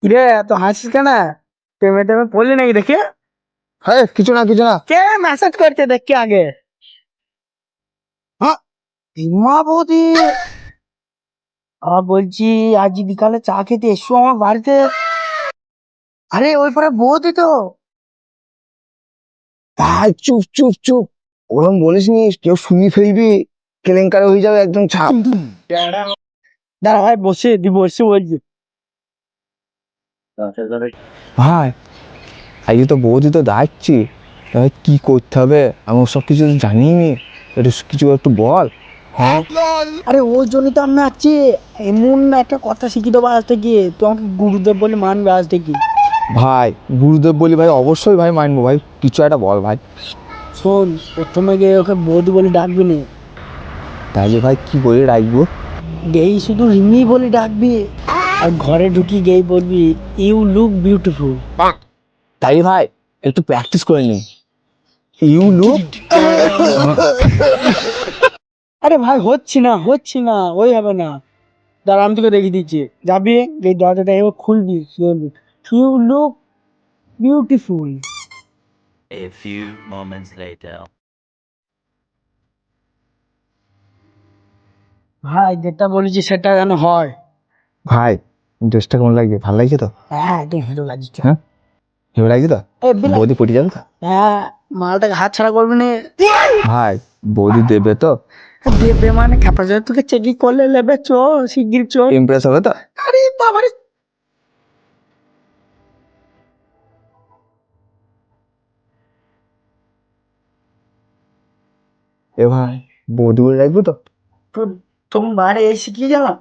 কিরে এত হাসিস কেন? প্রেমে টেমে পড়লি নাকি দেখে? হ্যাঁ, কিছু না কিছু না। কে মেসেজ করছে দেখি আগে। হ্যাঁ, মা বৌদি, বলছি আজ বিকালে চা খেতে এসো আমার বাড়িতে। আরে ওই পারে বৌদি তো। ভাই চুপ চুপ চুপ, ওরকম বলিস নি, কেউ শুনি ফেলবি, কেলেঙ্কারি হয়ে যাবে একদম ছাপ। দাঁড়া ভাই, বসে বলছি। ভাই আজকে তো বৌদি তো যাচ্ছি, এবার কি করতে হবে আমি সব কিছু তো জানিই নি, একটু কিছু একটু বল। হ্যাঁ, আরে ওর জন্য তো আমি আছি। এমন একটা কথা শিখিয়ে দেবো আজ থেকে, তোমাকে গুরুদেব বলে মানবে আজ থেকে। ভাই গুরুদেব বলি ভাই, অবশ্যই ভাই মানবো ভাই, কিছু একটা বল ভাই। শোন, প্রথমে গিয়ে ওকে বৌদি বলে ডাকবি না। তাহলে ভাই কি করে রাখবো? গেই শুধু রিমি বলে ডাকবি। আর ঘরে ঢুকি গেই বলবি, ইউ লুক বিউটিফুল। তাই ভাই একটু প্র্যাকটিস করে নি। You look. আরে ভাই, হচ্ছে না, ওই হবে না। দাঁড়া, আমি তোকে দেখিয়ে দিচ্ছি। যাবি, এই দরজাটা এবার খুলবি, you look beautiful. A few moments later. ভাই যেটা বলেছি সেটা যেন হয়। ভাই ড্রেসটা কেমন লাগছে, ভালো লাগছে তো? হ্যাঁ, একদম হিরো লাগছে। হ্যাঁ, ভালো লাগছে তো? বৌদি পটে যাবে তো? হ্যাঁ, মালটাকে হাত ছাড়া করবি না। ভাই বৌদি দেবে তো? দেবে মানে খেপা যায়, তোকে চেকিং করলে নেবে, চো শিগগির চো। ইমপ্রেস হবে তো? আরে বাবারে। এ ভাই বৌদি বলে রাখবো তো? তো তোমার এসে কি জানো,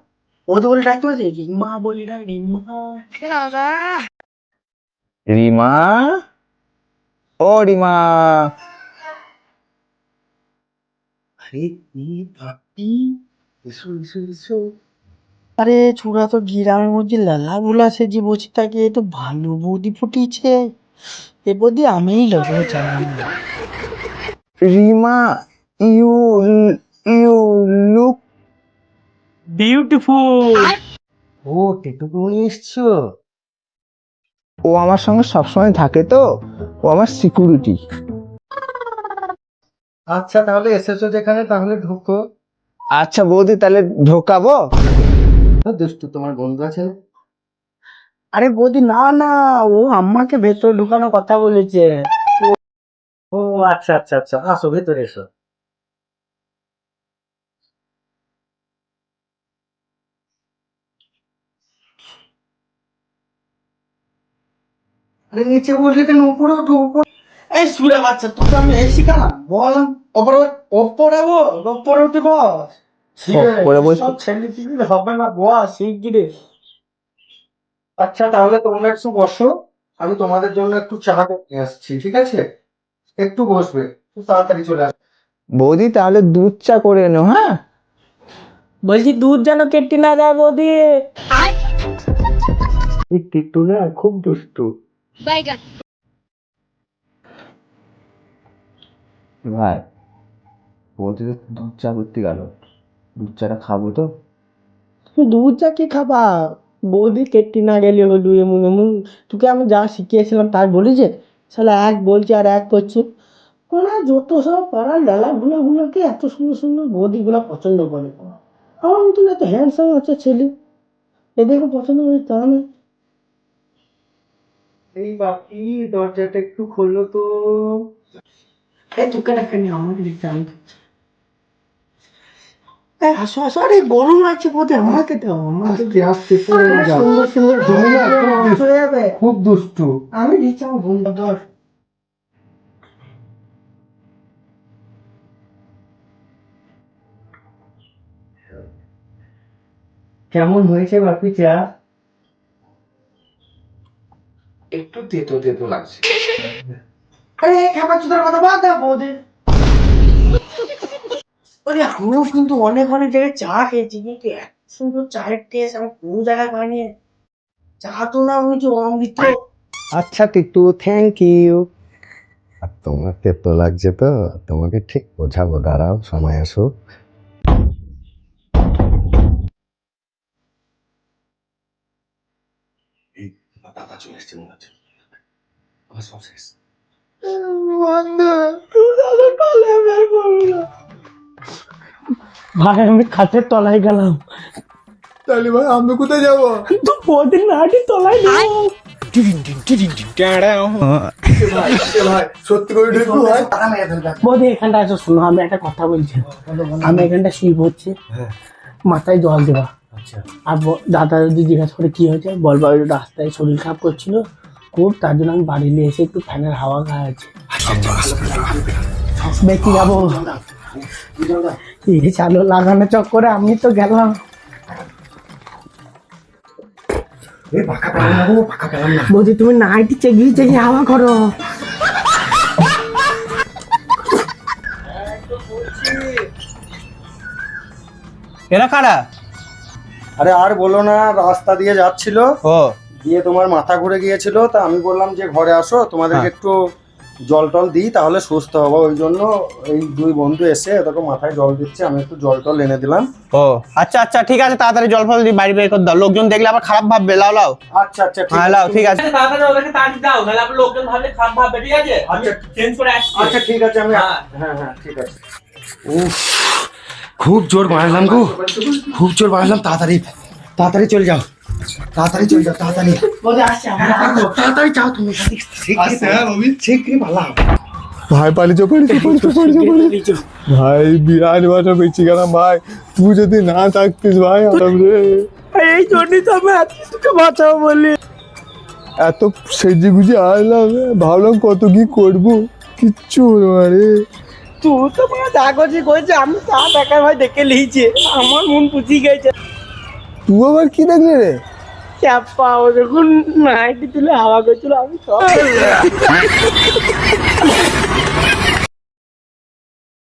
ও তো বলে ডাকতে পারছে রিমা বলি না, রিমা। রিমা, ও রিমা। আরে কি ভাবি, এসো। আরে ছোড়া তো গ্রামের মধ্যে লালা গুলা সেজে বসে থাকে, এ তো ভালো বৌদি ফুটিয়েছে। এ বৌদি আমিই লোক জানাম না। Rima, you you look. Beautiful. ও টেটুকু নিয়ে এসছো? ও আমার সঙ্গে সবসময় থাকে তো, ও আমার সিকিউরিটি। আচ্ছা তাহলে এসেছো যেখানে, তাহলে ঢুকো। আচ্ছা বৌদি তাহলে ঢোকাবো? দুষ্টু তোমার বন্ধু আছে না? আরে বৌদি, না, ও আম্মাকে ভেতর ঢুকানোর কথা বলেছে। ও আচ্ছা, আসো ভেতরে এসো। আরে নিচে বসে কেন, উপরে ওঠো উপরে। এই সুরে বাচ্চা, তোকে আমি এসি কানা বল। ওপরে ওপরে উঠে বস। করে বলছি। সব ছেলে পিলে হবে না, বস শিগগিরি। আচ্ছা তাহলে তোমরা একটু বসো, আমি তোমাদের জন্য একটু চা নিয়ে আসছি, ঠিক আছে? একটু বসবে, খুব তাড়াতাড়ি চলে আসবে। বৌদি তাহলে দুধ চা করে এনো, হ্যাঁ? বলছি দুধ যেন কেটে না যায় বৌদি। এই টিট্টু না খুব দুষ্টু। ভাই বৌদি তো দুধ চা করতে গেল, দুধ চাটা খাবো তো? তুই দুধ চা কি খাবা? বৌদি কেটে না গেলে হলো, এমন তোকে আমি যা শিখিয়েছিলাম তাই বলি যে, শালা এক বলছি আর এক করছি। ওরা যত সব পাড়ার লালা গুলোকে এত সুন্দর সুন্দর বৌদি গুলা পছন্দ করে। আমার মতন এত হ্যান্ডসাম আছে ছেলে, এদেরকে পছন্দ করে তা না। এই বাকি দরজাটা একটু খোলো তো। এই তোকে রাখে নি, আমাকে দেখতে আমি। আসো, আরে গরম লাগছে বোধ, আমাকে দাও, আমাকে আসতে সুন্দর সুন্দর নষ্ট হয়ে যাবে। খুব দুষ্টু, আমি দিচ্ছি আমার বন্ধু ধর। কেমন হয়েছে বাপি চা? একটু তেতো তেতো লাগছে। আরে খাবার চুদার কথা বাদ দাও বৌদি। আরে আমিও কিন্তু অনেক জায়গায় চা খেয়েছি, কিন্তু এত সুন্দর চায়ের টেস্ট আমি কোনো জায়গায় পাইনি। চা তো না আমি যে অমৃত। আচ্ছা টিটু, থ্যাংক ইউ। আর তোমার তেতো লাগছে তো, তোমাকে ঠিক বোঝাবো, দাঁড়াও সময় আসুক। দাদা চলে এসছে মনে হচ্ছে। আমার সব শেষ। ভাই আমি খাটের তলায় গেলাম। তাহলে ভাই আমি কোথায় যাবো? তো বৌদির নাটির তলায় যাবো। ভাই সত্যি করে ঢুকবো ভাই? বৌদি এখানটা আসো, শোনো আমি একটা কথা বলছি। আমি এখানটা শুয়ে পড়ছি, মাথায় জল দেবা। আর দাদা যদি জিজ্ঞাসা করে কি হয়েছে বলবা ওই রাস্তায় শরীর খারাপ করছিল খুব, তার জন্য আমি বাড়ি নিয়ে এসে একটু ফ্যানের হাওয়া খাওয়াচ্ছি। বেঁচে যাবো। এই চালো লাগানো চক্করে আমি তো গেলাম। বৌদি তুমি নাইটি চেগিয়ে চেগিয়ে হাওয়া করো। এরা কারা? আরে আর বলো না, রাস্তা দিয়ে যাচ্ছিল, ও দিয়ে তোমার মাথা ঘুরে গিয়েছিল, তা আমি বললাম যে ঘরে আসো তোমাদেরকে একটু জল টল দিই তাহলে সুস্থ হবো, ওই জন্য এই দুই বন্ধু এসে তোকে মাথায় জল দিচ্ছে, আমি একটু জল টল এনে দিলাম। ও আচ্ছা আচ্ছা ঠিক আছে, তাড়াতাড়ি জল ফল দিয়ে বাড়ি বের করে দাও, লোকজন দেখলে আবার খারাপ ভাববে। লাও লাও, আচ্ছা আচ্ছা ঠিক হ্যাঁ আছে। লাও, ঠিক আছে। তাড়াতাড়ি ওদেরকে তাড়ি দাও, নাহলে আপনার লোকজন ভাবলে খারাপ ভাববে, ঠিক আছে? আচ্ছা চেঞ্জ করে আসছি। আচ্ছা ঠিক আছে, আমি হ্যাঁ। হ্যাঁ হ্যাঁ ঠিক আছে। উফ, খুব জোর মারলাম গো, খুব জোর মারলাম। তাড়াতাড়ি তাড়াতাড়ি চলে যাও, তাড়াতাড়ি চলে যাও, তাড়াতাড়ি বৌদি আসছে আমার। তাড়াতাড়ি যাও তুমি, শিগগিরই ভালো। ভাই পালিয়ে ভাই, বিরাট বাটা বেঁচে গেলাম ভাই। তুই যদি না থাকতিস ভাই রে, এই জন্যই তো আমি আজকে তোকে বাঁচাবো বলি। এত সেজে গুজে আসলাম, ভাবলাম কত কি করবো, কিচ্ছু হলো না রে। তুই তো মানে যা করছিস করেছে, আমি তা টাকায় ভাই দেখে লিখছি, আমার মন পুচি গেছে। তুই আবার কি দেখলি রে? চাপা ও যখন নাইটি তুলে হাওয়া করছিল আমি সব